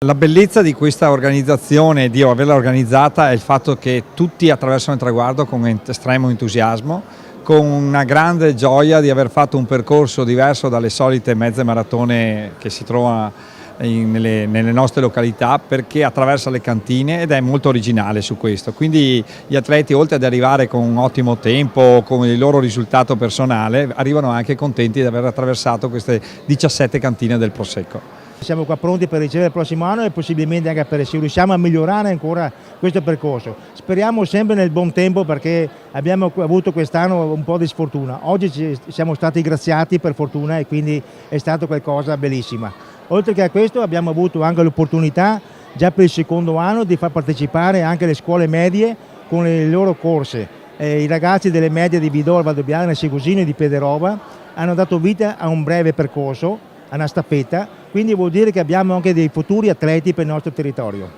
La bellezza di questa organizzazione, di averla organizzata, è il fatto che tutti attraversano il traguardo con estremo entusiasmo, con una grande gioia di aver fatto un percorso diverso dalle solite mezze maratone che si trovano nelle nostre località, perché attraversa le cantine ed è molto originale su questo. Quindi gli atleti, oltre ad arrivare con un ottimo tempo, con il loro risultato personale, arrivano anche contenti di aver attraversato queste 17 cantine del Prosecco. Siamo qua pronti per ricevere il prossimo anno e possibilmente anche se riusciamo a migliorare ancora questo percorso. Speriamo sempre nel buon tempo, perché abbiamo avuto quest'anno un po' di sfortuna. Oggi siamo stati graziati per fortuna e quindi è stato qualcosa bellissima. Oltre che a questo abbiamo avuto anche l'opportunità già per il secondo anno di far partecipare anche le scuole medie con le loro corse. I ragazzi delle medie di Vidor, Valdobbiadene, Segusino e di Pederova hanno dato vita a un breve percorso, a una staffetta, quindi vuol dire che abbiamo anche dei futuri atleti per il nostro territorio.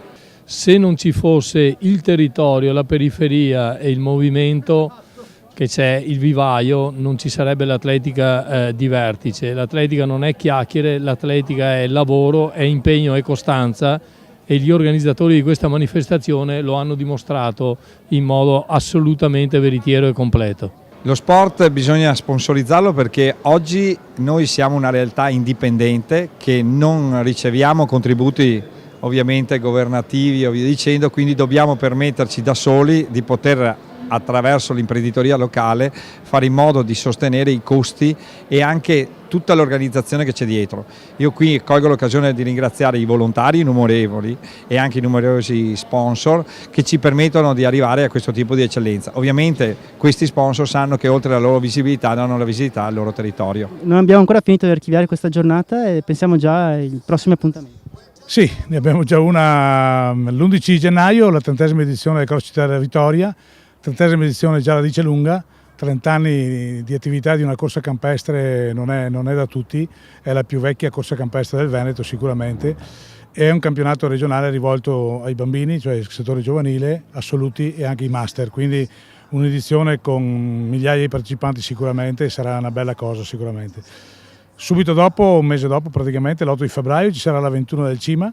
Se non ci fosse il territorio, la periferia e il movimento che c'è, il vivaio, non ci sarebbe l'atletica di vertice. L'atletica non è chiacchiere, l'atletica è lavoro, è impegno e costanza, e gli organizzatori di questa manifestazione lo hanno dimostrato in modo assolutamente veritiero e completo. Lo sport bisogna sponsorizzarlo, perché oggi noi siamo una realtà indipendente che non riceviamo contributi ovviamente governativi o via dicendo, quindi dobbiamo permetterci da soli di poter, attraverso l'imprenditoria locale, fare in modo di sostenere i costi e anche tutta l'organizzazione che c'è dietro. Io qui colgo l'occasione di ringraziare i volontari innumerevoli e anche i numerosi sponsor che ci permettono di arrivare a questo tipo di eccellenza. Ovviamente questi sponsor sanno che oltre alla loro visibilità danno la visibilità al loro territorio. Non abbiamo ancora finito di archiviare questa giornata e pensiamo già ai prossimi appuntamenti. Sì, ne abbiamo già una l'11 gennaio, la 30ª edizione del Cross Città della Vittoria, 30ª edizione già la dice lunga. 30 anni di attività di una corsa campestre non è da tutti, è la più vecchia corsa campestre del Veneto sicuramente. È un campionato regionale rivolto ai bambini, cioè il settore giovanile, assoluti e anche i master, quindi un'edizione con migliaia di partecipanti sicuramente, e sarà una bella cosa sicuramente. Subito dopo, un mese dopo praticamente, l'8 di febbraio, ci sarà la 21 del Cima,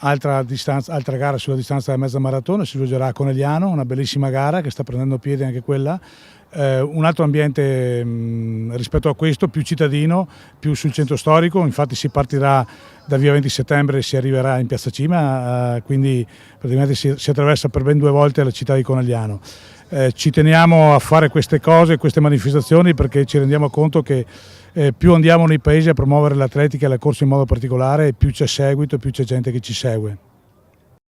altra gara sulla distanza della mezza maratona, si svolgerà a Conegliano, una bellissima gara che sta prendendo piede anche quella. Un altro ambiente rispetto a questo, più cittadino, più sul centro storico, infatti si partirà da via 20 settembre e si arriverà in piazza Cima, quindi praticamente si attraversa per ben 2 volte la città di Conegliano. Ci teniamo a fare queste cose, queste manifestazioni, perché ci rendiamo conto che più andiamo nei paesi a promuovere l'atletica e la corsa in modo particolare, più c'è seguito e più c'è gente che ci segue.